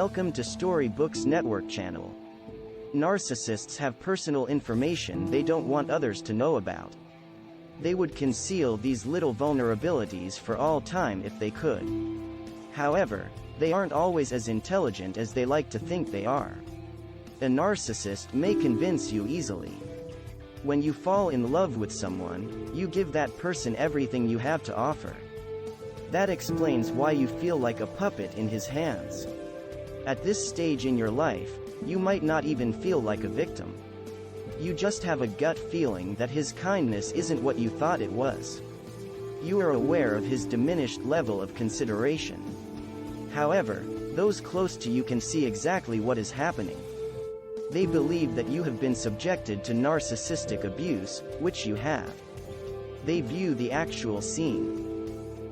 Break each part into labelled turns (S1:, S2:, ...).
S1: Welcome to Storybooks Network channel. Narcissists have personal information they don't want others to know about. They would conceal these little vulnerabilities for all time if they could. However, they aren't always as intelligent as they like to think they are. A narcissist may convince you easily. When you fall in love with someone, you give that person everything you have to offer. That explains why you feel like a puppet in his hands. At this stage in your life, you might not even feel like a victim. You just have a gut feeling that his kindness isn't what you thought it was. You are aware of his diminished level of consideration. However, those close to you can see exactly what is happening. They believe that you have been subjected to narcissistic abuse, which you have. They view the actual scene.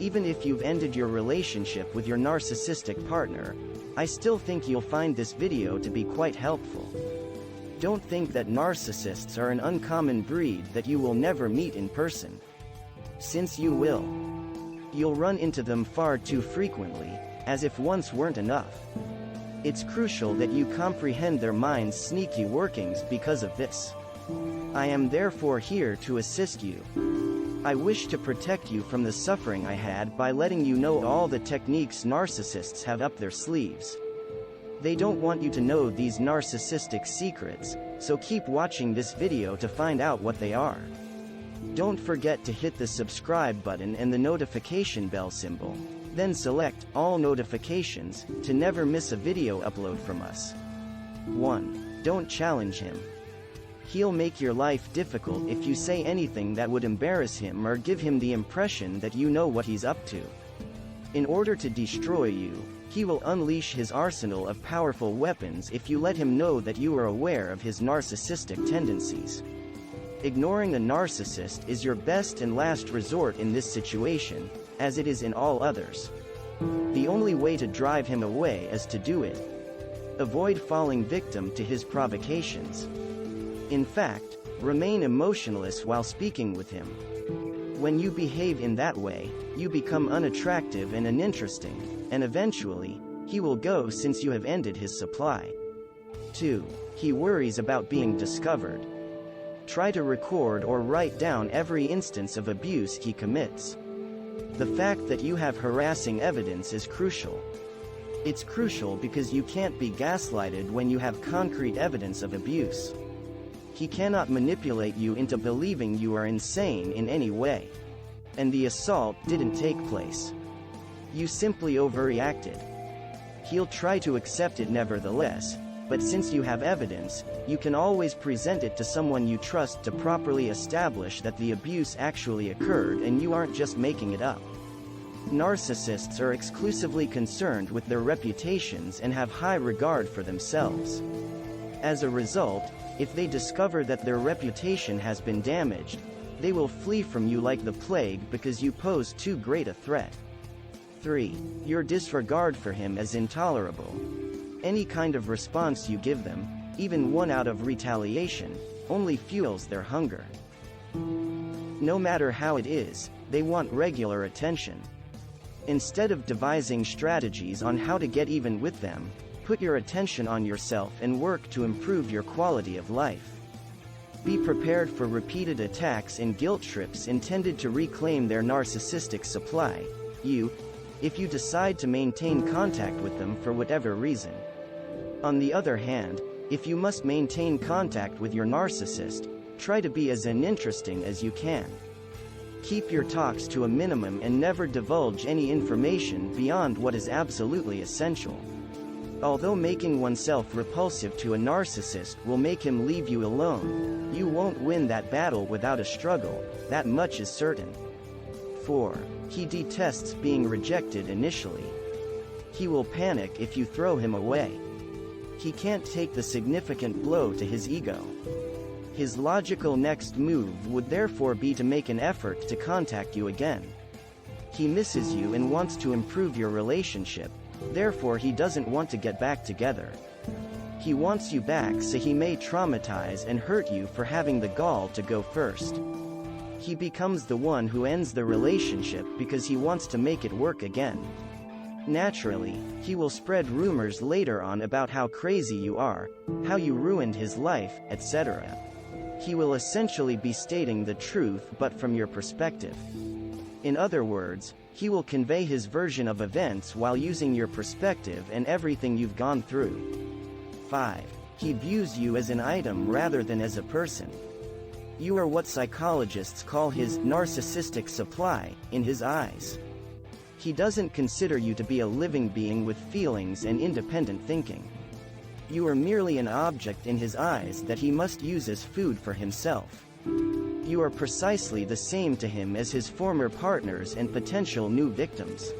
S1: Even if you've ended your relationship with your narcissistic partner, I still think you'll find this video to be quite helpful. Don't think that narcissists are an uncommon breed that you will never meet in person. Since you will. You'll run into them far too frequently, as if once weren't enough. It's crucial that you comprehend their mind's sneaky workings because of this. I am therefore here to assist you. I wish to protect you from the suffering I had by letting you know all the techniques narcissists have up their sleeves. They don't want you to know these narcissistic secrets, so keep watching this video to find out what they are. Don't forget to hit the subscribe button and the notification bell symbol, then select all notifications to never miss a video upload from us. 1. Don't challenge him. He'll make your life difficult if you say anything that would embarrass him or give him the impression that you know what he's up to. In order to destroy you, he will unleash his arsenal of powerful weapons if you let him know that you are aware of his narcissistic tendencies. Ignoring a narcissist is your best and last resort in this situation, as it is in all others. The only way to drive him away is to do it. Avoid falling victim to his provocations. In fact, remain emotionless while speaking with him. When you behave in that way, you become unattractive and uninteresting, and eventually, he will go since you have ended his supply. 2. He worries about being discovered. Try to record or write down every instance of abuse he commits. The fact that you have harassing evidence is crucial. It's crucial because you can't be gaslighted when you have concrete evidence of abuse. He cannot manipulate you into believing you are insane in any way. And the assault didn't take place. You simply overreacted. He'll try to accept it nevertheless, but since you have evidence, you can always present it to someone you trust to properly establish that the abuse actually occurred and you aren't just making it up. Narcissists are exclusively concerned with their reputations and have high regard for themselves. As a result, if they discover that their reputation has been damaged, they will flee from you like the plague because you pose too great a threat. 3. Your disregard for him is intolerable. Any kind of response you give them, even one out of retaliation, only fuels their hunger. No matter how it is, they want regular attention. Instead of devising strategies on how to get even with them, put your attention on yourself and work to improve your quality of life. Be prepared for repeated attacks and guilt trips intended to reclaim their narcissistic supply, if you decide to maintain contact with them for whatever reason. On the other hand, if you must maintain contact with your narcissist, try to be as uninteresting as you can. Keep your talks to a minimum and never divulge any information beyond what is absolutely essential. Although making oneself repulsive to a narcissist will make him leave you alone, you won't win that battle without a struggle, that much is certain. 4. He detests being rejected initially. He will panic if you throw him away. He can't take the significant blow to his ego. His logical next move would therefore be to make an effort to contact you again. He misses you and wants to improve your relationship. Therefore he doesn't want to get back together. He wants you back so he may traumatize and hurt you for having the gall to go first. He becomes the one who ends the relationship because he wants to make it work again. Naturally, he will spread rumors later on about how crazy you are, how you ruined his life, etc. He will essentially be stating the truth but from your perspective. In other words, he will convey his version of events while using your perspective and everything you've gone through. 5. He views you as an item rather than as a person. You are what psychologists call his narcissistic supply, in his eyes. He doesn't consider you to be a living being with feelings and independent thinking. You are merely an object in his eyes that he must use as food for himself. You are precisely the same to him as his former partners and potential new victims.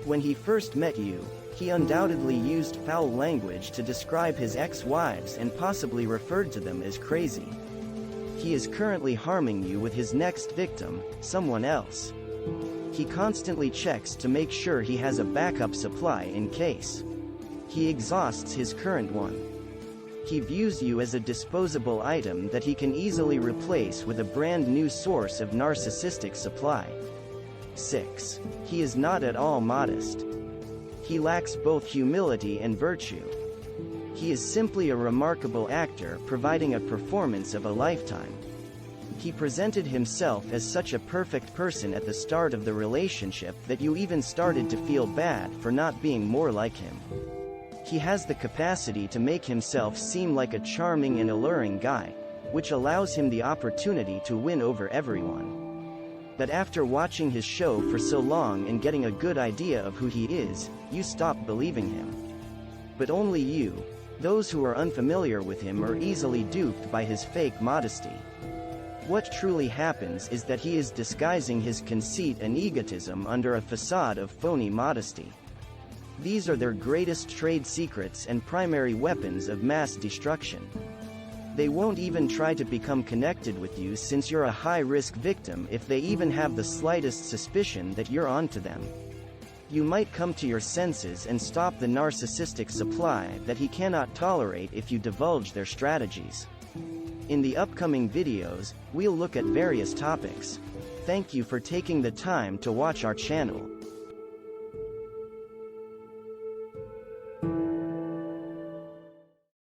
S1: When he first met you, he undoubtedly used foul language to describe his ex-wives and possibly referred to them as crazy. He is currently harming you with his next victim, someone else. He constantly checks to make sure he has a backup supply in case he exhausts his current one. He views you as a disposable item that he can easily replace with a brand new source of narcissistic supply. 6. He is not at all modest. He lacks both humility and virtue. He is simply a remarkable actor providing a performance of a lifetime. He presented himself as such a perfect person at the start of the relationship that you even started to feel bad for not being more like him. He has the capacity to make himself seem like a charming and alluring guy, which allows him the opportunity to win over everyone. But after watching his show for so long and getting a good idea of who he is, you stop believing him. But only you, those who are unfamiliar with him, are easily duped by his fake modesty. What truly happens is that he is disguising his conceit and egotism under a facade of phony modesty. These are their greatest trade secrets and primary weapons of mass destruction. They won't even try to become connected with you since you're a high-risk victim if they even have the slightest suspicion that you're onto them. You might come to your senses and stop the narcissistic supply that he cannot tolerate if you divulge their strategies. In the upcoming videos, we'll look at various topics. Thank you for taking the time to watch our channel.